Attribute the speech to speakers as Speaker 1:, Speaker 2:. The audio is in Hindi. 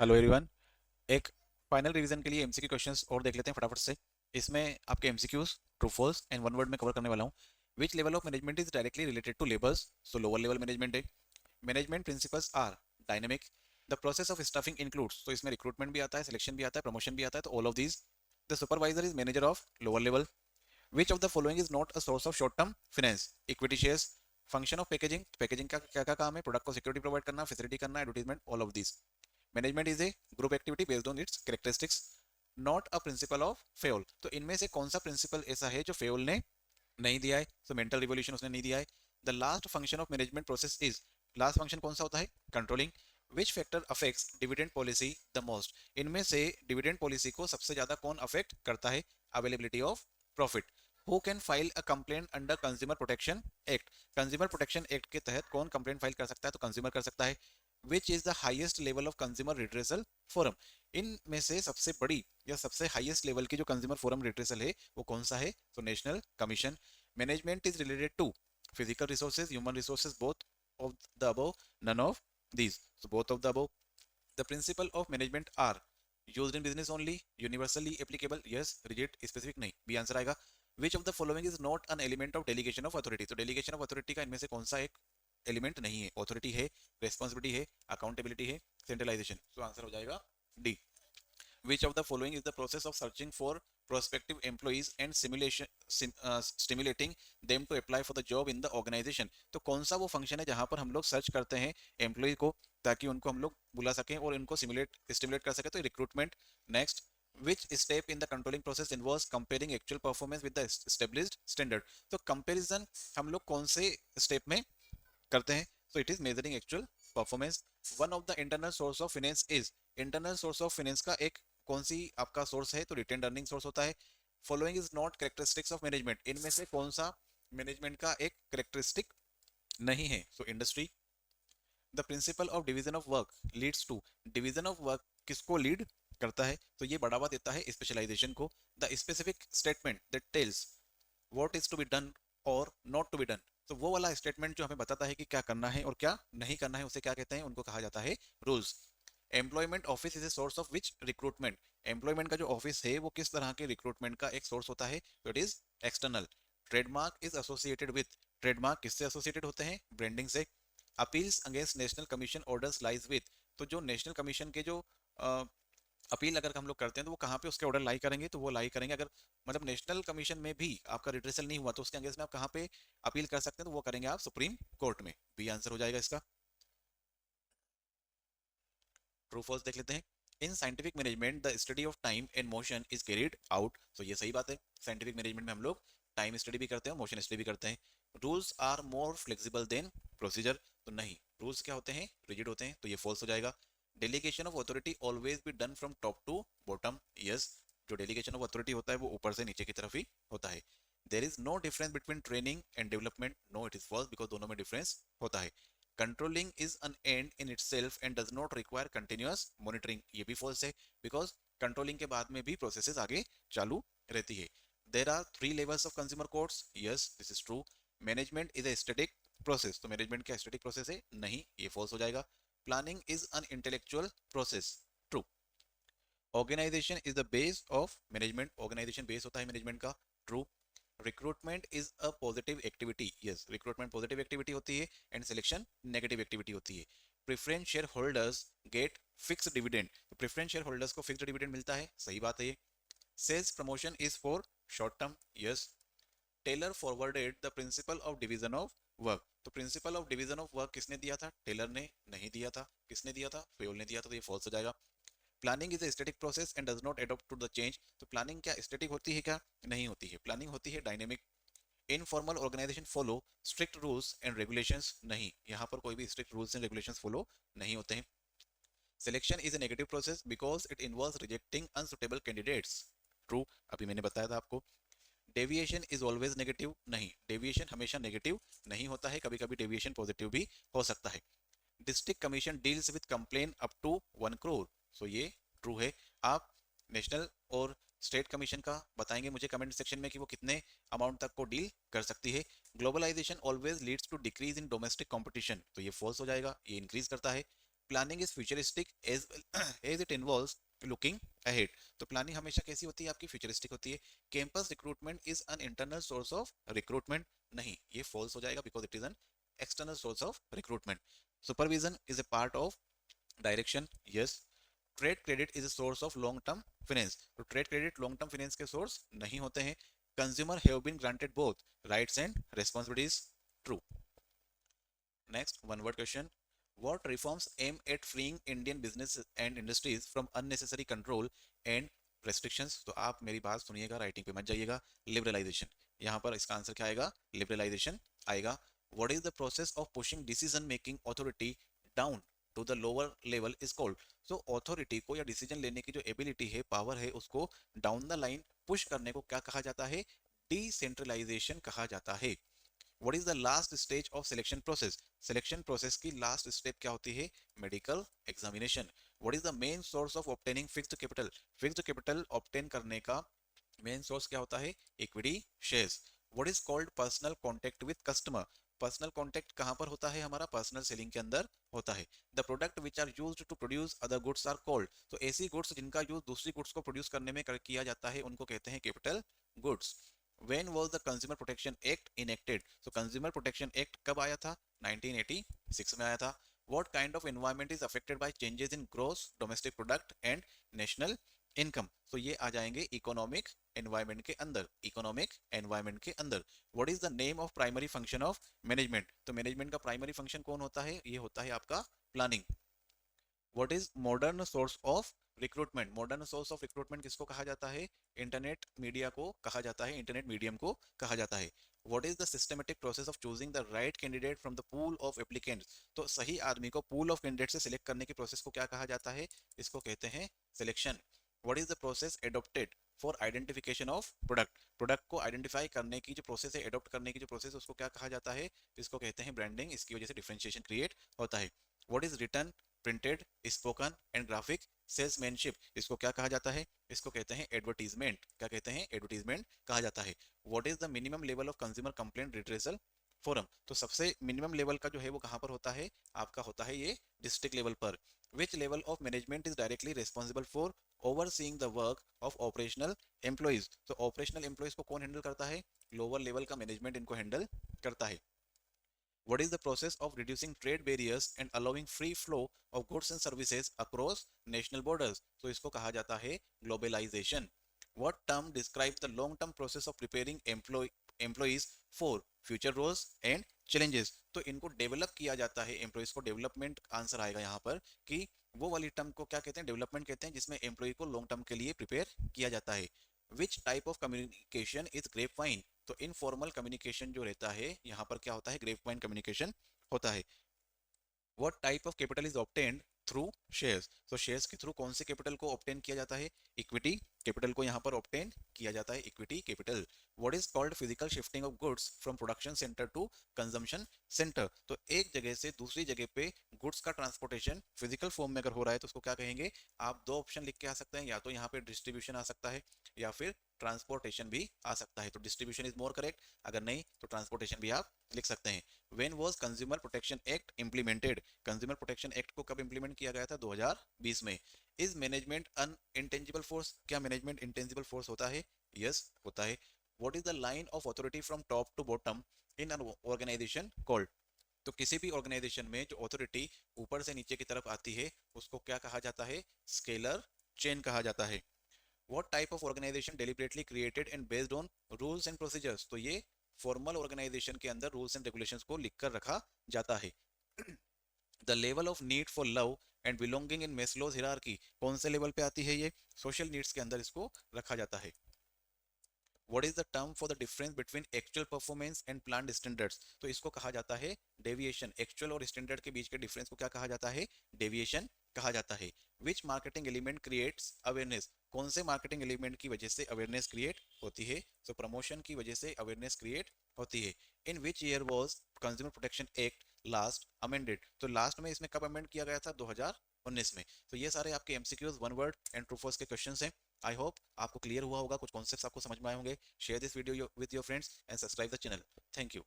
Speaker 1: Hello everyone. एक फाइनल रिवीजन के लिए एमसीक्यू क्वेश्चंस और देख लेते हैं फटाफट से। इसमें आपके MCQs true false and one word में कवर करने वाला हूँ। Which level of management is directly related to labours? So lower level management है। Management principles are dynamic. The process of staffing includes, तो इसमें रिक्रूटमेंट भी आता है, सिलेक्शन भी आता है, प्रमोशन भी आता है, तो all of these. The supervisor is manager of lower level. Which of the following is not a source of short term finance? Equity shares. Function of packaging, packaging का क्या क्या काम है? प्रोडक्ट को सिक्योरिटी प्रोवाइड करना, फैसिलिटी करना, advertisement, all of these. Management is A group activity based on it's characteristics, not a principle of fail. तो इनमें से कौन सा प्रिंसिपल ऐसा है जो फेल ने नहीं दिया है? तो मेंटल रिवोल्यूशन उसने नहीं दिया है। The last function of management process is, last function कौन सा होता है? Controlling. Which factor affects dividend policy the most? इनमें से डिविडेंड पॉलिसी को सबसे ज्यादा कौन अफेक्ट करता है? Availability of profit. Who can file a complaint under consumer protection act? Consumer protection act के तहत कौन कंप्लेंट फाइल कर सकता है? तो कंज्यूमर कर सकता है। Which is the highest level of consumer redressal forum? इनमें से सबसे बड़ी या सबसे हाईएस्ट लेवल की जो कंज्यूमर फोरम रिट्रेसल है वो कौन सा है? तो national commission. Management is related to physical resources, human resources, both of the above, none of these, so both of the above. The principle of management are used in business only, universally applicable, yes, rigid, specific नहीं, बी आंसर आएगा। which of the following is not an element of delegation of authority? तो delegation of authority का इनमें से कौन सा एक एलिमेंट नहीं है? ऑथोरिटी है, रेस्पॉन्सिबिलिटी है, अकाउंटेबिलिटी है, सेंट्रलाइजेशन। तो आंसर हो जाएगा D. Which of the following is the process of searching for prospective employees and stimulating them to apply for the job in the organization? तो कौन सा वो फंक्शन है जहां पर हम लोग सर्च करते हैं एम्प्लॉय को ताकि उनको हम लोग बुला सकें और उनको स्टिमुलेट कर सकें? तो recruitment. Next, which step in the controlling process involves comparing actual performance with the established standard? तो कंपैरिजन हम लोग कौन से स्टेप में करते हैं? तो it is measuring actual performance. One of the internal source of finance is, internal source of finance का एक कौन सी आपका सोर्स है? तो रिटेन अर्निंग सोर्स होता है। Following is not characteristics of management, इनमें से कौन सा मैनेजमेंट का एक कैरेक्टरिस्टिक नहीं है? So industry. The principle of division of work leads to, division of work किसको लीड करता है? तो ये बढ़ावा देता है स्पेशलाइजेशन को। The specific statement that tells what is to be done और नॉट टू बी डन, तो वो वाला स्टेटमेंट जो हमें बताता है कि क्या करना है और क्या नहीं करना है, उसे क्या कहते हैं? उनको कहा जाता है rules. Employment office is a source of which recruitment? Employment का जो ऑफिस है वो किस तरह के रिक्रूटमेंट का एक सोर्स होता है? तो it is external. Trademark is associated with, trademark किससे एसोसिएटेड होते हैं? ब्रांडिंग से। Appeals against national commission orders lies with, तो जो नेशनल कमीशन के जो अपील अगर हम लोग करते हैं तो वो कहाँ पे उसके ऑर्डर लाई करेंगे? तो वो लाई करेंगे, अगर मतलब नेशनल कमीशन में भी आपका रिट्रेसल नहीं हुआ तो उसके अगेंस्ट में आप कहाँ पे अपील कर सकते हैं? तो वो करेंगे आप सुप्रीम कोर्ट में। बी आंसर हो जाएगा इसका। ट्रू फॉल्स देख लेते हैं। In scientific management the study of time and motion is carried out, तो ये सही बात है। साइंटिफिक मैनेजमेंट में हम लोग टाइम स्टडी भी करते हैं, मोशन स्टडी भी करते हैं। Rules are more flexible than procedure, तो नहीं, रूल्स क्या होते हैं? रिजिड होते हैं, तो ये फॉल्स हो जाएगा। Delegation of authority always be done from top to bottom, yes, जो डेलीगेशन ऑफ अथॉरिटी होता है वो ऊपर से नीचे की तरफ ही होता है। There is no difference between training and development, no it is false, because दोनों में डिफरेंस होता है। Controlling is an end in itself and does not require continuous monitoring, ये भी फॉल्स है, बिकॉज कंट्रोलिंग के बाद में भी प्रोसेसेस आगे चालू रहती है। There are three levels of consumer courts, yes this is true. Management is a static process, तो मैनेजमेंट क्या स्टैटिक प्रोसेस है? नहीं, ये फॉल्स हो जाएगा। Planning is an intellectual process, true. Organisation is the base of management, organisation base होता है मैनेजमेंट का, true. Recruitment is a positive activity, yes, recruitment positive activity होती है एंड सिलेक्शन नेगेटिव एक्टिविटी होती है। Preference share holders gate fixed dividend, तो प्रेफरेंस शेयर होल्डर्स को फिक्स्ड डिविडेंड मिलता है, सही बात है ये। Sales promotion is for short term, yes. Taylor forwarded the principle of division of work, तो principle of division of work किसने दिया था? टेलर ने नहीं दिया था। किसने दिया था? फेयोल ने दिया था, तो ये फॉल्स हो जाएगा। Planning is a static process and does not adopt to the change, तो प्लानिंग क्या स्टैटिक होती है? क्या नहीं होती है, प्लानिंग होती है dynamic. Informal organisation follow strict rules and regulations, नहीं, यहाँ पर कोई भी strict rules and regulations follow नहीं होते हैं। Selection is a negative process because it involves rejecting unsuitable candidates, true, अभी मैंने बताया था आपको। डेविएशन इज ऑलवेज नेगेटिव, नहीं, डेविएशन हमेशा नेगेटिव नहीं होता है, कभी कभी डेविएशन पॉजिटिव भी हो सकता है। District commission deals with complain up to 1 crore, so ये ट्रू है। आप नेशनल और स्टेट कमीशन का बताएंगे मुझे कमेंट सेक्शन में कि वो कितने अमाउंट तक को डील कर सकती है। Globalisation always leads to decrease in domestic competition, तो ये फॉल्स हो जाएगा, ये इंक्रीज करता है। Planning is futuristic as as it involves looking ahead. तो प्लानिंग हमेशा कैसी होती है आपकी, फ्यूचरिस्टिक होती है। Campus recruitment is an internal source of recruitment, नहीं ये फॉल्स हो जाएगा because it is an external source of recruitment. Supervision is a part of direction, yes. Trade credit is a source of long term finance, तो trade credit long term finance के सोर्स नहीं होते हैं। Consumer have been granted both rights and responsibilities, true. Next one word question, what reforms aim at freeing Indian business and industries from unnecessary control and restrictions. तो आप मेरी बात सुनिएगा, राइटिंग पे मत जाइएगा। लिबरलाइजेशन, यहाँ पर इसका आंसर क्या आएगा, लिबरलाइजेशन आएगा। What is the process of pushing decision making authority down to the lower level is called. So authority को या डिसीजन लेने की जो एबिलिटी है, पावर है, उसको डाउन द लाइन पुश करने को क्या कहा जाता है, डिसेंट्रलाइजेशन कहा जाता है। What is the last stage of selection process, selection process की लास्ट स्टेप क्या होती है, medical examination. What is the main source of obtaining fixed capital, fixed capital obtain करने का मेन सोर्स क्या होता है, equity shares. What is called personal contact with customer, personal contact कहां पर होता है, हमारा पर्सनल सेलिंग के अंदर होता है। The product which are used to produce other goods are called, तो ऐसी गुड्स जिनका यूज दूसरी गुड्स को प्रोड्यूस करने में किया जाता है उनको कहते हैं capital goods. When was the Consumer Protection Act enacted? So Consumer Protection Act कब आया था, 1986 में आया था। What kind of environment is affected by changes in gross domestic product and national income? So ये आ जाएंगे इकोनॉमिक एनवायरमेंट के अंदर, इकोनॉमिक एनवायरमेंट के अंदर। What is the name of primary function of management? तो मैनेजमेंट का प्राइमरी फंक्शन कौन होता है, ये होता है आपका planning. What is modern source of recruitment, modern source of recruitment किसको कहा जाता है, इंटरनेट मीडिया को कहा जाता है, इंटरनेट मीडियम को कहा जाता है। What is the systematic process of choosing the right candidate from the pool of applicants, तो सही आदमी को पूल ऑफ कैंडिडेट से सिलेक्ट करने की प्रोसेस को क्या कहा जाता है, इसको कहते हैं selection. What is the process adopted for identification of product, product को आइडेंटिफाई करने की जो प्रोसेस है, एडॉप्ट करने की जो प्रोसेस है, उसको क्या कहा जाता है, इसको कहते हैं ब्रांडिंग, इसकी वजह से डिफरेंशिएशन क्रिएट होता है। What is return, printed, spoken and graphic salesmanship, इसको क्या कहा जाता है, इसको कहते हैं एडवर्टीजमेंट, क्या कहते हैं, एडवर्टीजमेंट कहा जाता है। What is the minimum level of consumer complaint redressal forum, तो सबसे मिनिमम लेवल का जो है वो कहां पर होता है, आपका होता है ये डिस्ट्रिक्ट लेवल पर। विच level of management is directly responsible for overseeing the work of operational employees, तो ऑपरेशनल एम्प्लॉइज को कौन हैंडल करता है, लोअर लेवल का मैनेजमेंट इनको हैंडल करता है। What is the process of reducing trade barriers and allowing free flow of goods and services across national borders? So इसको कहा जाता है globalization. What term describes the long-term process of preparing employees for future roles and challenges? तो इनको डेवलप किया जाता है, एम्प्लॉइज को डेवलपमेंट आंसर आएगा यहाँ पर, कि वो वाली टर्म को क्या कहते हैं, डेवलपमेंट कहते हैं, जिसमें एम्प्लॉय को लॉन्ग टर्म के लिए प्रिपेयर किया जाता है। Which type of communication is grape vine, तो इनफॉर्मल कम्युनिकेशन जो रहता है यहाँ पर क्या होता है, ग्रेप वाइन कम्युनिकेशन होता है। What type of capital is obtained through shares, तो शेयर्स के थ्रू कौन से कैपिटल को ऑब्टेन किया जाता है, इक्विटी कैपिटल को यहाँ पर ऑब्टेन किया जाता है, equity capital. What is called physical shifting of goods from production centre to consumption centre, तो एक जगह से दूसरी जगह पे गुड्स का ट्रांसपोर्टेशन फिजिकल फॉर्म में अगर हो रहा है तो उसको क्या कहेंगे, आप दो ऑप्शन लिख के आ सकते हैं, या तो यहाँ पे डिस्ट्रीब्यूशन आ सकता है या फिर ट्रांसपोर्टेशन भी आ सकता है, तो डिस्ट्रीब्यूशन इज मोर करेक्ट, अगर नहीं तो ट्रांसपोर्टेशन भी आप लिख सकते हैं। When was consumer protection act implemented, consumer protection act को कब इंप्लीमेंट किया गया था, 2020 में। Is management an intangible force, क्या मैनेजमेंट इंटेंजिबल फोर्स होता है, यस होता है। What is the line of authority from top to bottom in an organisation called, तो किसी भी ऑर्गेनाइजेशन में जो अथॉरिटी ऊपर से नीचे की तरफ आती है उसको क्या कहा जाता है, स्केलर चेन कहा जाता है। What type of organization deliberately created and based on rules and procedures, तो ये फॉर्मल ऑर्गेनाइजेशन के अंदर रूल्स एंड रेगुलेशंस को लिखकर रखा जाता है। The level of need for love and belonging in Maslow's hierarchy, कौन से लेवल पे आती है ये, सोशल नीड्स के अंदर इसको रखा जाता है। What is the term for the difference between actual performance and planned standards, तो इसको कहा जाता है डेविएशन, एक्चुअल और स्टैंडर्ड के बीच के डिफरेंस को क्या कहा जाता है, डेविएशन कहा जाता है। विच मार्केटिंग एलिमेंट क्रिएट्स अवेयरनेस, कौन से मार्केटिंग एलिमेंट की वजह से अवेयरनेस क्रिएट होती है, तो प्रमोशन की वजह से अवेयरनेस क्रिएट होती है। In which year was consumer protection act last amended, तो लास्ट में इसमें कब अमेंड किया गया था, 2019 में। तो ये सारे आपके MCQs one word and true false के क्वेश्चंस हैं। आई होप आपको क्लियर हुआ होगा, कुछ कॉन्सेप्ट्स आपको समझ में आए होंगे। Share this video with your friends and subscribe the channel. Thank you.